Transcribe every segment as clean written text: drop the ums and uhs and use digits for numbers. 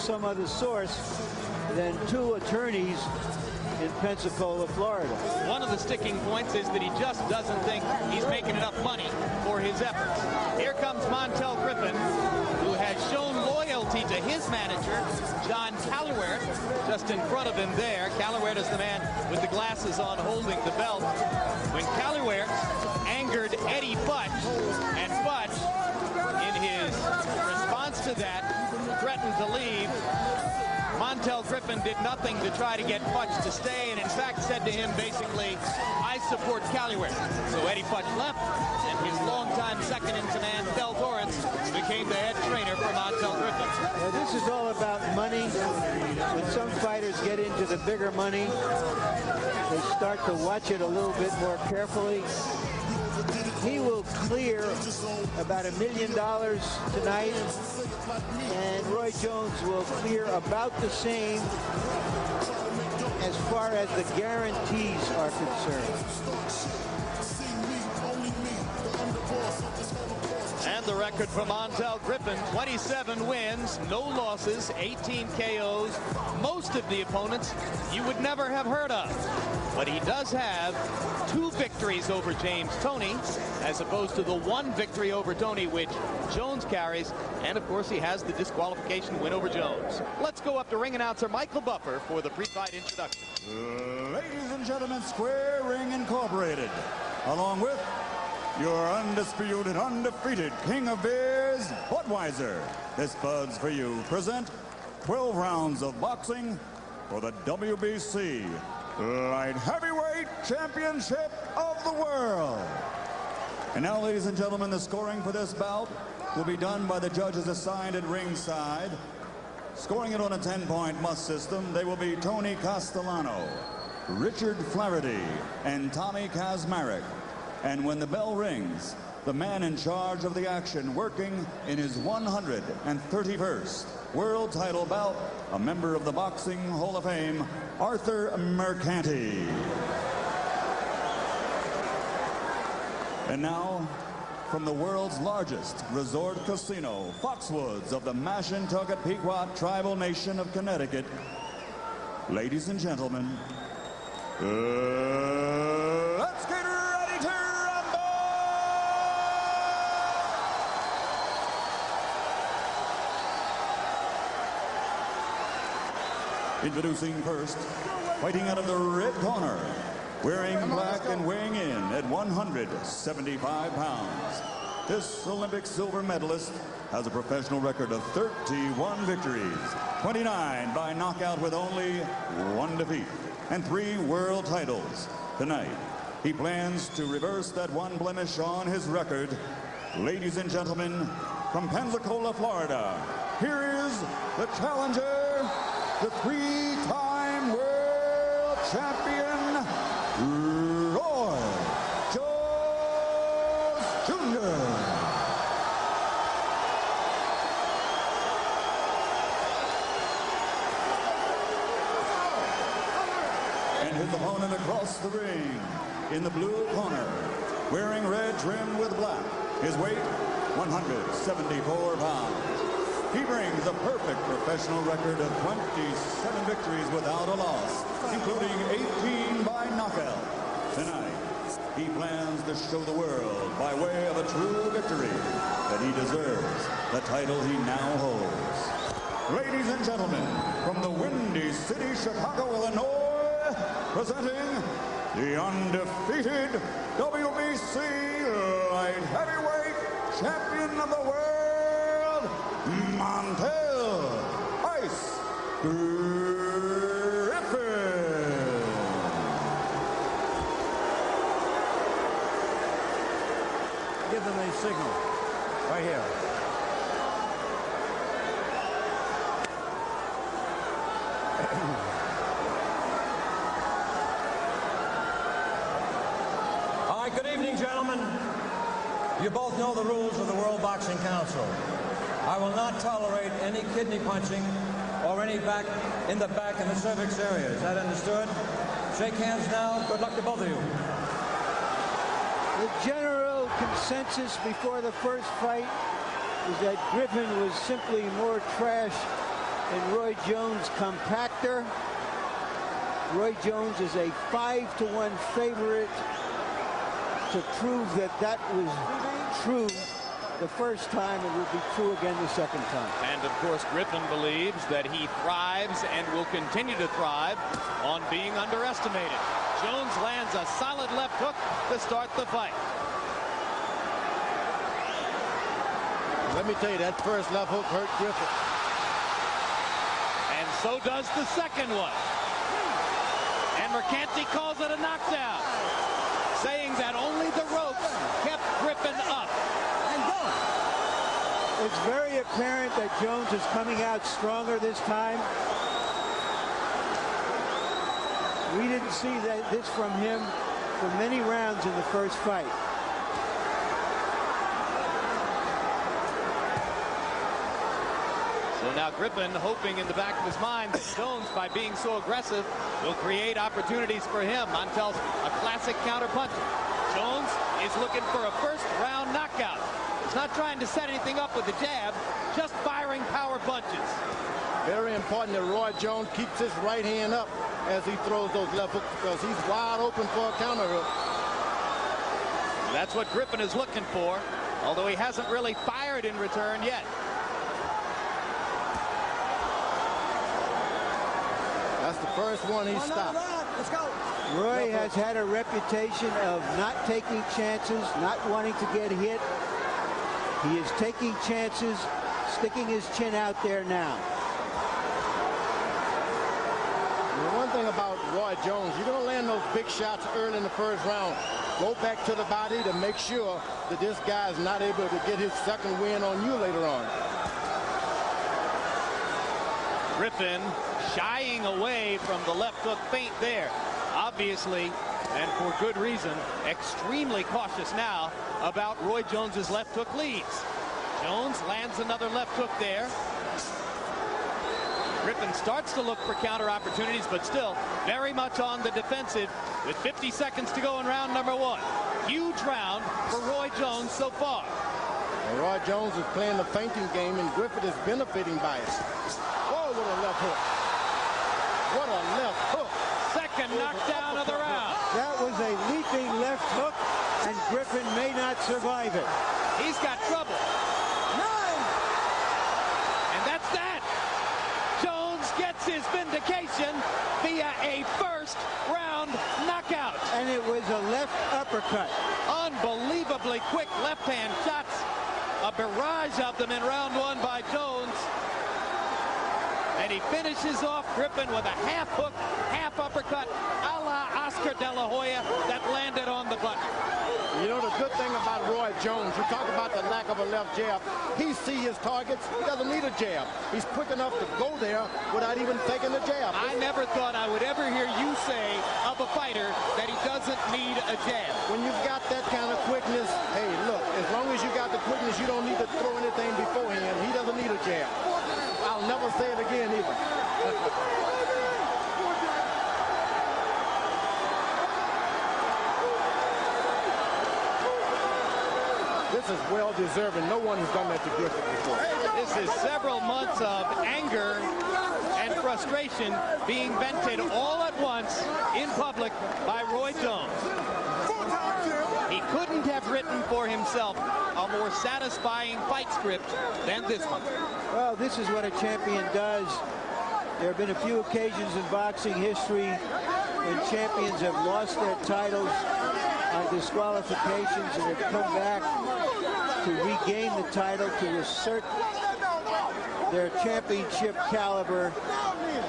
some other source than 2 attorneys in Pensacola, Florida. One of the sticking points is that he just doesn't think he's making enough money for his efforts. Here comes Montell Griffin, who has shown loyalty to his manager, John Callaware, just in front of him there. Callaware is the man with the glasses on holding the belt. When Callaware angered Eddie Futch, and Futch, in his response to that, threatened to leave, Montell Griffin did nothing to try to get Futch to stay, and in fact said to him basically, I support Callaware. So Eddie Futch left, and his longtime second-in-command, Del Torrance, became the head trainer for Montell Griffin. Now, this is all about money. When some fighters get into the bigger money, they start to watch it a little bit more carefully. He will clear about $1 million tonight, and Roy Jones will clear about the same as far as the guarantees are concerned. And the record for Montell Griffin, 27 wins, no losses, 18 KOs. Most of the opponents you would never have heard of. But he does have 2 victories over James Toney, as opposed to the 1 victory over Toney which Jones carries. And of course he has the disqualification win over Jones. Let's go up to ring announcer Michael Buffer for the pre-fight introduction. Ladies and gentlemen, Square Ring Incorporated, along with your undisputed, undefeated King of Beers, Budweiser. This Bud's for you. Present 12 rounds of boxing for the WBC Light Heavyweight Championship of the World. And now, ladies and gentlemen, the scoring for this bout will be done by the judges assigned at ringside. Scoring it on a 10-point must system, they will be Tony Castellano, Richard Flaherty, and Tommy Kazmarek. And when the bell rings, the man in charge of the action, working in his 131st world title bout, a member of the Boxing Hall of Fame, Arthur Mercanti. And now, from the world's largest resort casino, Foxwoods of the Mashantucket Pequot Tribal Nation of Connecticut, ladies and gentlemen, let's get ready to rumble! Introducing first, fighting out of the red corner, wearing black and weighing in at 175 pounds. This Olympic silver medalist has a professional record of 31 victories, 29 by knockout with only 1 defeat, and 3 world titles. Tonight, he plans to reverse that 1 blemish on his record. Ladies and gentlemen, from Pensacola, Florida, here is the challenger, the 3-time world champion, Roy Jones Jr. And his opponent across the ring, in the blue corner, wearing red trimmed with black, his weight, 174 pounds. He brings a perfect professional record of 27 victories without a loss, including 18 by knockout. Tonight, he plans to show the world, by way of a true victory, that he deserves the title he now holds. Ladies and gentlemen, from the Windy City, Chicago, Illinois, presenting the undefeated WBC Light Heavyweight Champion of the World, Montell Ice Griffin. Give them a signal right here. All right, good evening, gentlemen. You both know the rules of the World Boxing Council. I will not tolerate any kidney punching or any back in the cervix area. Is that understood? Shake hands now. Good luck to both of you. The general consensus before the first fight is that Griffin was simply more trash and Roy Jones compactor. Roy Jones is a 5-to-1 favorite to prove that that was true the first time. It will be true again the second time. And of course, Griffin believes that he thrives and will continue to thrive on being underestimated. Jones lands a solid left hook to start the fight. Let me tell you, that first left hook hurt Griffin. And so does the second one. And Mercanti calls it a knockdown, saying that only the ropes kept Griffin up. It's very apparent that Jones is coming out stronger this time. We didn't see this from him for many rounds in the first fight. So now Griffin hoping in the back of his mind that Jones, by being so aggressive, will create opportunities for him. Montell's a classic counter puncher. Jones is looking for a first-round knockout. He's not trying to set anything up with the jab, just firing power punches. Very important that Roy Jones keeps his right hand up as he throws those left hooks, because he's wide open for a counter hook. That's what Griffin is looking for, although he hasn't really fired in return yet. That's the first one he stopped. Let's go. Roy has had a reputation of not taking chances, not wanting to get hit. He is taking chances, sticking his chin out there now. The one thing about Roy Jones, you're going to land those big shots early in the first round. Go back to the body to make sure that this guy is not able to get his second win on you later on. Griffin shying away from the left hook feint there. Obviously, and for good reason, extremely cautious now about Roy Jones's left hook leads. Jones lands another left hook there. Griffin starts to look for counter opportunities, but still very much on the defensive with 50 seconds to go in round number one. Huge round for Roy Jones so far. And Roy Jones is playing the feinting game, and Griffin is benefiting by it. Oh, what a left hook. What a left hook. Second knockdown of the round. That was a leaping left hook, and Griffin may not survive it. He's got trouble. And that's that. Jones gets his vindication via a first round knockout. And it was a left uppercut. Unbelievably quick left hand shots. A barrage of them in round one by Jones. And he finishes off Griffin with a half hook, half uppercut, a la Oscar De La Hoya, that landed on the button. You know, the good thing about Roy Jones, you talk about the lack of a left jab. He sees his targets. He doesn't need a jab. He's quick enough to go there without even taking the jab. I never thought I would ever hear you say of a fighter that he doesn't need a jab. When you've got that kind of quickness, hey, look, as long as you got the quickness, you don't need to throw anything beforehand. He doesn't need a jab. I'll never say it again either. This is well deserving. No one has done that to Griffin before. This is several months of anger and frustration being vented all at once in public by Roy Jones. He couldn't have written for himself a more satisfying fight script than this one. Well, this is what a champion does. There have been a few occasions in boxing history when champions have lost their titles on disqualifications and have come back to regain the title, to assert their championship caliber,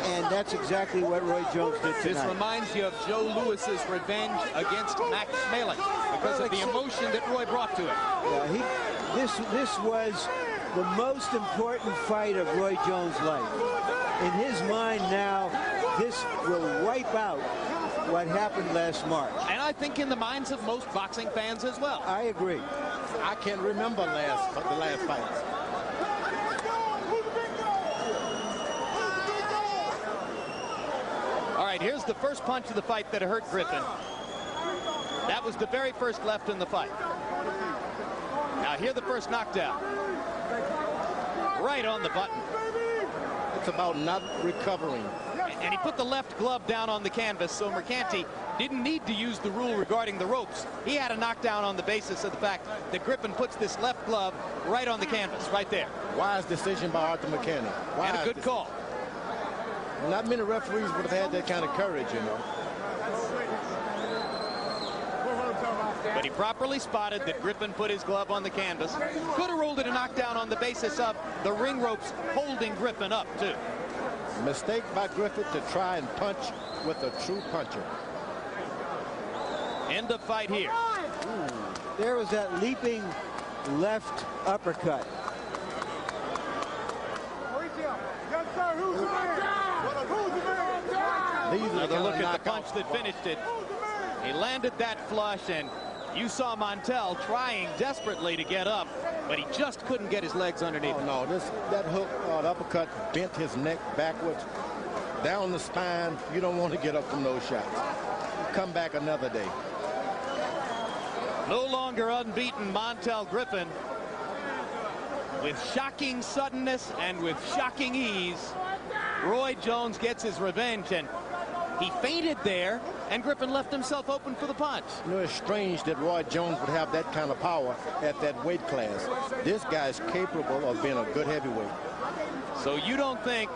and that's exactly what Roy Jones did tonight. This reminds you of Joe Louis's revenge against Max Malin because of the emotion that Roy brought to it. Yeah, this was the most important fight of Roy Jones' life. In his mind now, this will wipe out what happened last March. And I think in the minds of most boxing fans as well. I agree. I can't remember the last fight. All right, here's the first punch of the fight that hurt Griffin. That was the very first left in the fight. Now here the first knockdown. Right on the button. It's about not recovering. And he put the left glove down on the canvas, so Mercanti didn't need to use the rule regarding the ropes. He had a knockdown on the basis of the fact that Griffin puts this left glove right on the canvas, right there. Wise decision by Arthur Mercanti. And a good call. Not many referees would have had that kind of courage, you know. But he properly spotted that Griffin put his glove on the canvas. Could have ruled it a knockdown on the basis of the ring ropes holding Griffin up, too. Mistake by Griffin to try and punch with a true puncher. End of fight here. There was that leaping left uppercut. Another look at the punch that finished it. He landed that flush, and you saw Montell trying desperately to get up, but he just couldn't get his legs underneath. Oh, no, that hook or the uppercut bent his neck backwards, down the spine. You don't want to get up from those shots. Come back another day. No longer unbeaten, Montell Griffin, with shocking suddenness and with shocking ease, Roy Jones gets his revenge, and he feinted there, and Griffin left himself open for the punch. You know, it's strange that Roy Jones would have that kind of power at that weight class. This guy's capable of being a good heavyweight. So you don't think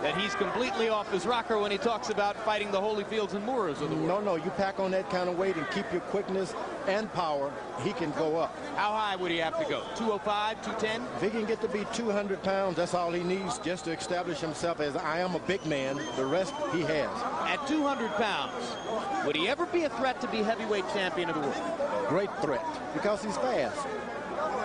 that he's completely off his rocker when he talks about fighting the Holyfields and Moores of the world? No, you pack on that kind of weight and keep your quickness and power, he can go up. How high would he have to go? 205, 210? If he can get to be 200 pounds, that's all he needs just to establish himself as I am a big man. The rest he has. At 200 pounds, would he ever be a threat to be heavyweight champion of the world? Great threat, because he's fast.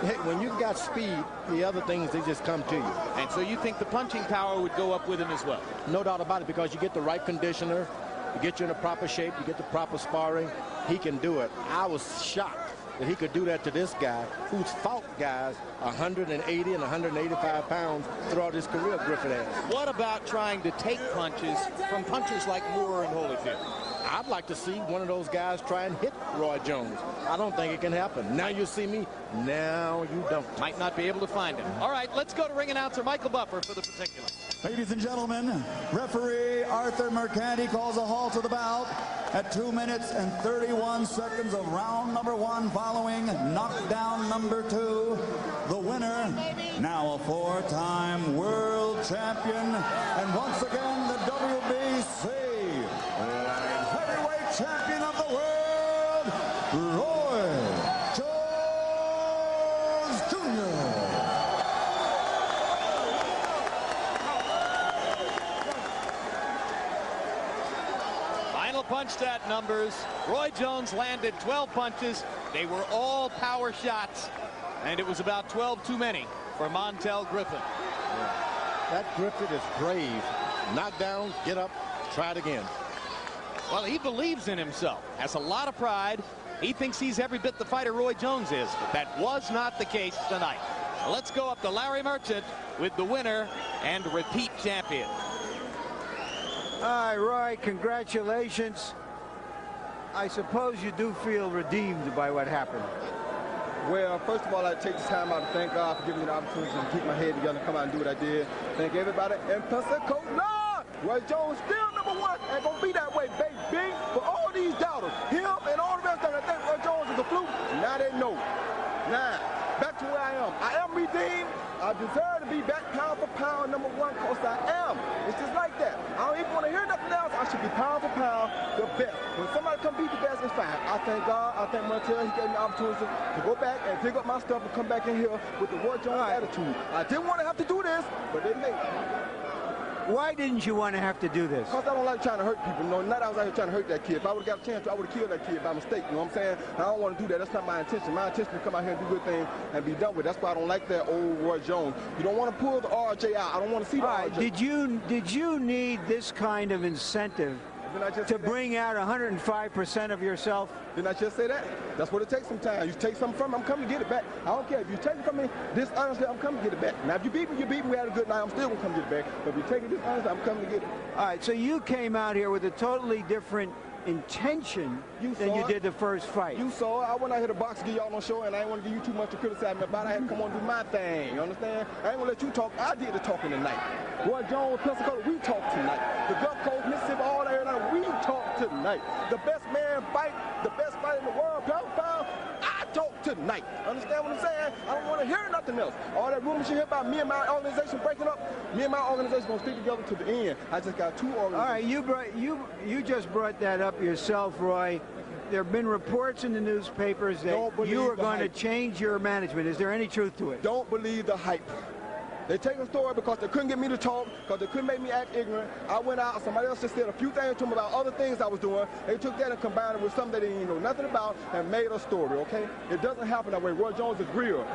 Hey, when you've got speed, the other things, they just come to you. And so you think the punching power would go up with him as well? No doubt about it, because you get the right conditioner, you get you in a proper shape, you get the proper sparring. He can do it. I was shocked that he could do that to this guy who's fought guys 180 and 185 pounds throughout his career, Griffin has. What about trying to take punches from punchers like Moore and Holyfield? I'd like to see one of those guys try and hit Roy Jones. I don't think it can happen. Now you see me, now you don't. Might not be able to find him. All right, let's go to ring announcer Michael Buffer for the particulars. Ladies and gentlemen, referee Arthur Mercanti calls a halt to the bout at 2 minutes and 31 seconds of round number 1 following knockdown number 2. The winner, now a 4-time world champion, and once again the WBC heavyweight champion of the world, Roy Jones Jr. Final punch stat numbers. Roy Jones landed 12 punches. They were all power shots, and it was about 12 too many for Montell Griffin. That Griffin is brave. Knock down, get up, try it again. Well, he believes in himself, has a lot of pride. He thinks he's every bit the fighter Roy Jones is, but that was not the case tonight. Let's go up to Larry Merchant with the winner and repeat champion. All right, Roy, congratulations. I suppose you do feel redeemed by what happened. Well, first of all, I'd take this time out to thank God for giving me the opportunity to keep my head together and come out and do what I did. Thank everybody in Pensacola. Roy Jones still #1 and gonna be that way, baby. For all these doubters, him and all the rest of them that think Roy Jones is a fluke, now they know. Now, back to where I am. I am redeemed. I deserve to be back pound for pound #1 because I am. It's just like that. I don't even want to hear nothing else. I should be pound for pound the best. When somebody come beat the best, it's fine. I thank God. I thank Montell. He gave me the opportunity to go back and dig up my stuff and come back in here with the Roy Jones attitude. I didn't want to have to do this, but they made it. Why didn't you want to have to do this? Because I don't like trying to hurt people. No, not I was out here trying to hurt that kid. If I would have got a chance to, I would have killed that kid by mistake. You know what I'm saying? I don't want to do that. That's not my intention. My intention is to come out here and do good things and be done with it. That's why I don't like that old Roy Jones. You don't want to pull the RJ out. I don't want to see the RJ. Did you need this kind of incentive to bring out 105% of yourself? Didn't I just say that? That's what it takes sometimes. You take something from me, I'm coming to get it back. I don't care. If you take it from me dishonestly, I'm coming to get it back. Now, if you beat me, we had a good night. I'm still going to come get it back. But if you take it dishonestly, I'm coming to get it. All right, so you came out here with a totally different intention You than saw you it. did the first fight. You saw it. I went out here to box to give y'all no show, and I ain't want to give you too much to criticize me about. I had to come on and do my thing. You understand? I ain't gonna let you talk. I did the talking tonight. Roy Jones, Pensacola, we talked tonight. The Gulf Coast, Mississippi, all that area, we talked tonight. The best man fight, the best fight in the world, pound for pound, I talked tonight. Understand what I'm saying? I don't want to hear nothing else. All that rumors you hear about me and my organization breaking up, me and my organization gonna stick together to the end. I just got 2 organizations. All right, you just brought that up yourself, Roy. There have been reports in the newspapers that you are going to change your management. Is there any truth to it? Don't believe the hype. They take a story because they couldn't get me to talk, because they couldn't make me act ignorant. I went out, somebody else just said a few things to me about other things I was doing. They took that and combined it with something they didn't even know nothing about and made a story, okay? It doesn't happen that way. Roy Jones is real.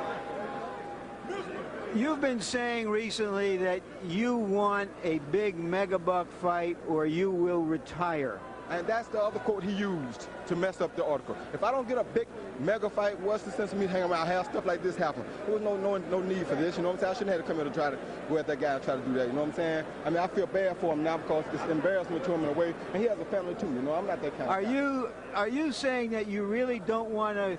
You've been saying recently that you want a big megabuck fight or you will retire. And that's the other quote he used to mess up the article. If I don't get a big mega fight, what's the sense of me hanging around, have stuff like this happen? There was no need for this, you know what I'm saying? I shouldn't have to come here to try to go at that guy and try to do that, you know what I'm saying? I mean, I feel bad for him now because it's embarrassment to him in a way, and he has a family too, you know? I'm not that kind of guy. Are you saying that you really don't want to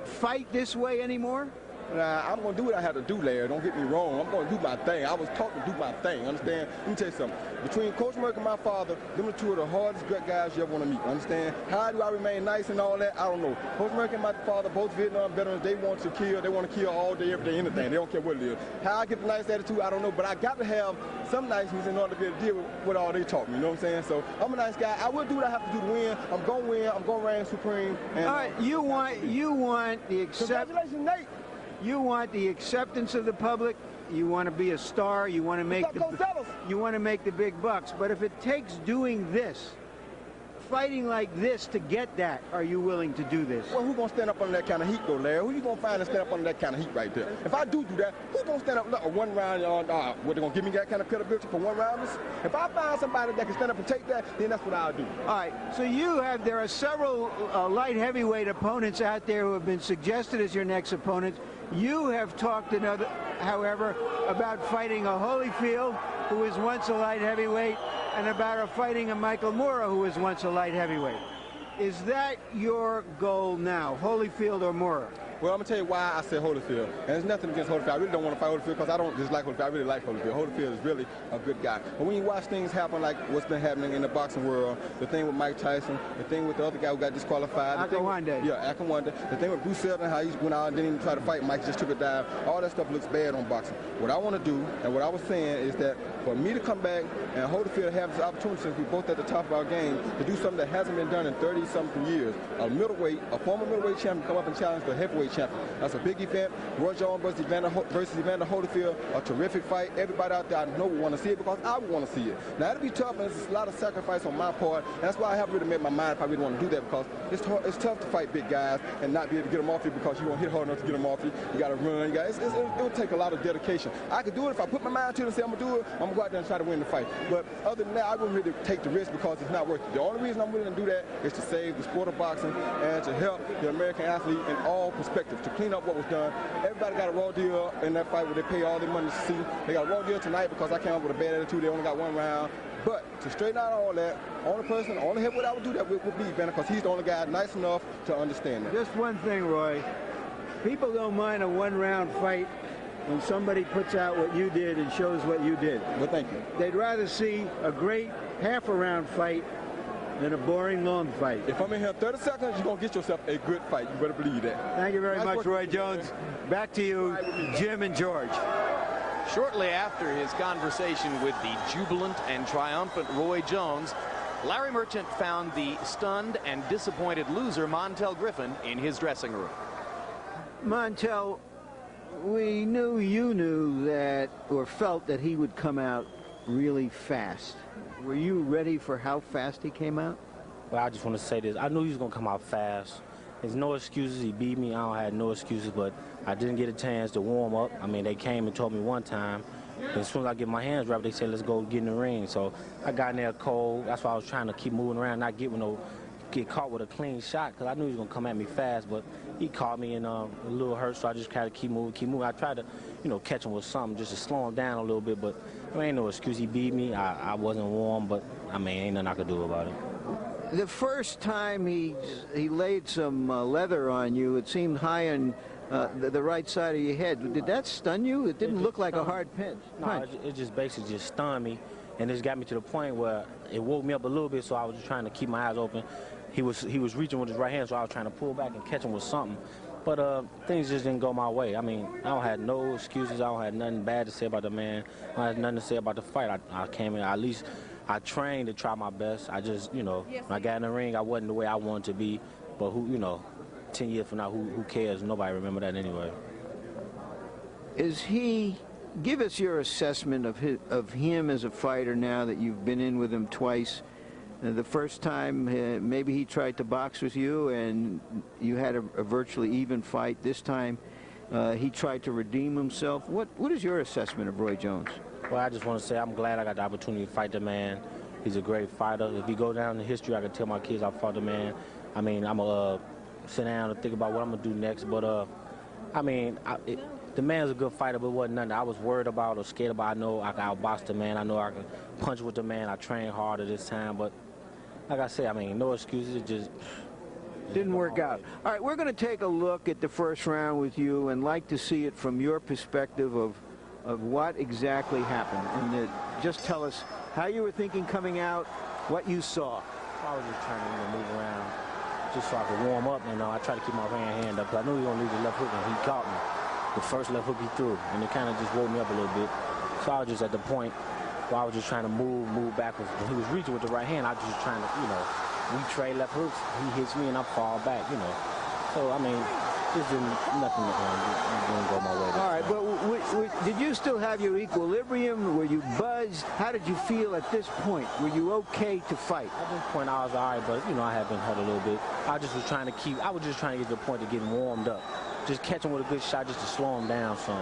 fight this way anymore? Now, I'm going to do what I have to do, Larry. Don't get me wrong. I'm going to do my thing. I was taught to do my thing, understand? Let me tell you something. Between Coach Merck and my father, them are 2 of the hardest gut guys you ever want to meet, understand? How do I remain nice and all that? I don't know. Coach Merck and my father, both Vietnam veterans, they want to kill. They want to kill all day, every day, anything. They don't care what it is. How I get the nice attitude, I don't know. But I got to have some niceness in order to be able to deal with what all they taught me, you know what I'm saying? So I'm a nice guy. I will do what I have to do to win. I'm going to win. I'm going to reign supreme. And, all right, you want the congratulations, Nate. You want the acceptance of the public. You want to be a star. You want to make the big bucks. But if it takes doing this, fighting like this to get that, are you willing to do this? Well, who's going to stand up under that kind of heat, though, Larry? Who you going to find to stand up under that kind of heat right there? If I do that, who's going to stand up a one-round, what, they going to give me that kind of credibility for one-rounders? If I find somebody that can stand up and take that, then that's what I'll do. All right, so there are several light heavyweight opponents out there who have been suggested as your next opponent. You have talked, however, about fighting a Holyfield, who was once a light heavyweight, and about fighting a Michael Moorer, who was once a light heavyweight. Is that your goal now, Holyfield or Moorer? Well, I'm going to tell you why I said Holyfield. And there's nothing against Holyfield. I really don't want to fight Holyfield because I don't dislike Holyfield. I really like Holyfield. Holyfield is really a good guy. But when you watch things happen like what's been happening in the boxing world, the thing with Mike Tyson, the thing with the other guy who got disqualified. Akawande. Yeah, Akawande. The thing with Bruce Seldon, how he went out and didn't even try to fight Mike, just took a dive. All that stuff looks bad on boxing. What I want to do, and what I was saying, is that for me to come back and Holyfield have this opportunity, since we're both at the top of our game, to do something that hasn't been done in 30-something years. A former middleweight champion come up and challenge the heavyweight champion. That's a big event. Roy Jones versus Evander Holyfield, a terrific fight. Everybody out there I know would want to see it because I would want to see it. Now, it'll be tough, and it's a lot of sacrifice on my part, and that's why I haven't really made my mind if I really want to do that, because it's tough to fight big guys and not be able to get them off you because you won't hit hard enough to get them off you. You got to run. It would take a lot of dedication. I could do it if I put my mind to it and say I'm going to do it. I'm going to go out there and try to win the fight. But other than that, I wouldn't really take the risk because it's not worth it. The only reason I'm willing to do that is to save the sport of boxing and to help the American athlete in all perspectives, to clean up what was done. Everybody got a raw deal in that fight where they pay all their money to see. They got a raw deal tonight because I came up with a bad attitude. They only got 1 round. But to straighten out all that, only heavyweight I would do that would be Evander, because he's the only guy nice enough to understand that. Just one thing, Roy. People don't mind a 1-round fight when somebody puts out what you did and shows what you did. Well, thank you. They'd rather see a great half-a-round fight than a boring long fight. If I'm in here 30 seconds, you're going to get yourself a good fight. You better believe that. Thank you very much, Roy Jones. Back to you, Jim and George. Shortly after his conversation with the jubilant and triumphant Roy Jones, Larry Merchant found the stunned and disappointed loser, Montell Griffin, in his dressing room. Montell, we knew you knew that, or felt that he would come out really fast. Were you ready for how fast he came out? Well, I just want to say this. I knew he was going to come out fast. There's no excuses. He beat me. I don't have no excuses, but I didn't get a chance to warm up. I mean, they came and told me one time. And as soon as I get my hands wrapped, they said, let's go get in the ring. So I got in there cold. That's why I was trying to keep moving around, not get caught with a clean shot, because I knew he was going to come at me fast, but he caught me in a little hurt, so I just tried to keep moving. I tried to, catch him with something just to slow him down a little bit, but I mean, ain't no excuse. He beat me. I wasn't warm, but I mean, ain't nothing I could do about it. The first time he laid some leather on you, it seemed high on the right side of your head. Did that stun you? It didn't look like a hard punch. No, it just basically just stunned me, and it got me to the point where it woke me up a little bit, so I was just trying to keep my eyes open. He was reaching with his right hand, so I was trying to pull back and catch him with something. But things just didn't go my way. I mean, I don't have no excuses. I don't have nothing bad to say about the man. I don't have nothing to say about the fight. I came in, at least I trained to try my best. I just, you know, when I got in the ring, I wasn't the way I wanted to be. But who, you know, 10 years from now, who cares? Nobody remember that anyway. Give us your assessment of him as a fighter now that you've been in with him twice. The first time, maybe he tried to box with you and you had a virtually even fight. This time, he tried to redeem himself. What is your assessment of Roy Jones? Well, I just want to say I'm glad I got the opportunity to fight the man. He's a great fighter. If he go down in history, I can tell my kids I fought the man. I mean, I'm going to sit down and think about what I'm going to do next. But, I mean, the man's a good fighter, but it wasn't nothing I was worried about or scared about. I know I can outbox the man. I know I can punch with the man. I trained harder this time. But like I said, I mean, no excuses. It just didn't work out. All right, we're going to take a look at the first round with you and like to see it from your perspective of what exactly happened. And just tell us how you were thinking coming out, what you saw. I was just trying to move around just so I could warm up. You know, I tried to keep my hand up because I knew he was going to leave the left hook, and he caught me. The first left hook he threw, and it kind of just woke me up a little bit. So I was just at the point where I was just trying to move backwards. When he was reaching with the right hand, I was just trying to, you know, we trade left hooks. He hits me, and I fall back, you know. So, I mean, just nothing didn't go my way. All right, but did you still have your equilibrium? Were you buzzed? How did you feel at this point? Were you okay to fight? At this point, I was all right, but, you know, I had been hurt a little bit. I was just trying to get to the point of getting warmed up. Just catch him with a good shot just to slow him down some.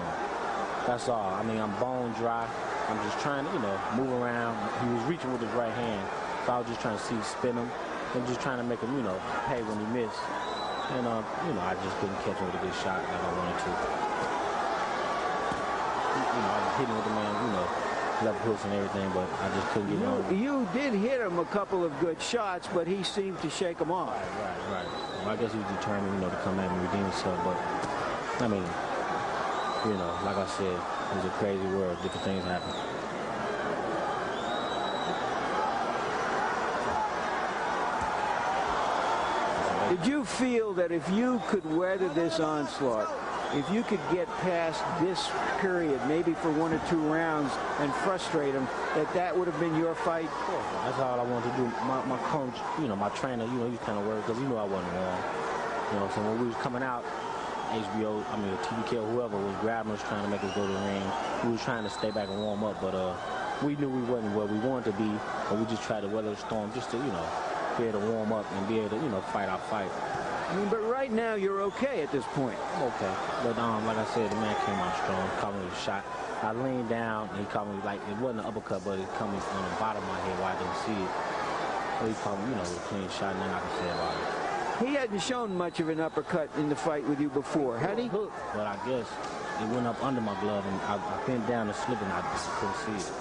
That's all. I mean, I'm bone dry. I'm just trying to, you know, move around. He was reaching with his right hand, so I was just trying to spin him and just trying to make him, you know, pay when he missed. And, you know, I just couldn't catch him with a good shot like I wanted to. You know, I was hitting with the man, you know, left hooks and everything, but I just couldn't get on. You did hit him a couple of good shots, but he seemed to shake them off. Right. Well, I guess he was determined, you know, to come at me and redeem himself, but, I mean, you know, like I said, it's a crazy world. Different things happen. Did you feel that if you could weather this onslaught, if you could get past this period, maybe for 1 or 2 rounds, and frustrate him, that would have been your fight? That's all I wanted to do. My coach, you know, my trainer, you know, he was kind of worried because he knew I wasn't wrong. You know, so when we was coming out, HBO, I mean, TBK or whoever was grabbing us, trying to make us go to the ring. We was trying to stay back and warm up, but we knew we wasn't where we wanted to be, but we just tried to weather the storm just to, you know, be able to warm up and be able to, you know, fight our fight. I mean, but right now you're okay at this point. I'm okay. But like I said, the man came out strong, caught me with a shot. I leaned down and he caught me like, it wasn't an uppercut, but it caught me on the bottom of my head where I didn't see it. So he caught me, you know, with a clean shot, and nothing I can say about it. He hadn't shown much of an uppercut in the fight with you before, had he? But I guess it went up under my glove, and I bent down to slip, and I just couldn't see it.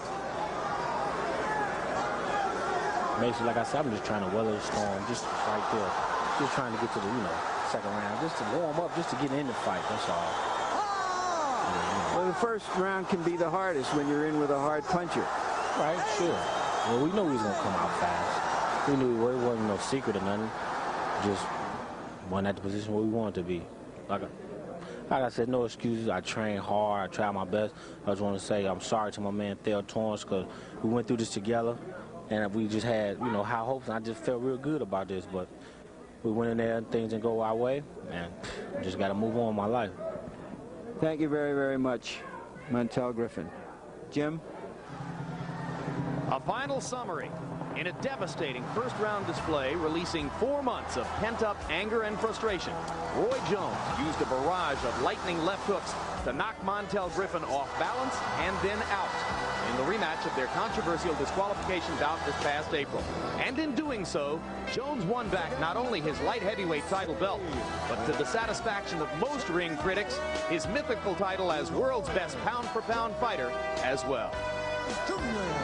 Basically, like I said, I'm just trying to weather the storm, just right there. Just trying to get to the, you know, second round, just to warm up, just to get in the fight, that's all. Well, the first round can be the hardest when you're in with a hard puncher. Right, sure. Well, we knew he was going to come out fast. We knew it wasn't no secret or nothing. Just wasn't at the position where we wanted to be. Like I said, no excuses. I trained hard. I tried my best. I just want to say I'm sorry to my man Theo Torrance because we went through this together, and we just had, you know, high hopes, and I just felt real good about this. But we went in there and things didn't go our way, and just got to move on in my life. Thank you very, very much, Montell Griffin. Jim? A final summary. In a devastating first-round display, releasing 4 months of pent-up anger and frustration, Roy Jones used a barrage of lightning left hooks to knock Montell Griffin off balance and then out in the rematch of their controversial disqualification bout this past April. And in doing so, Jones won back not only his light heavyweight title belt, but to the satisfaction of most ring critics, his mythical title as world's best pound-for-pound fighter as well.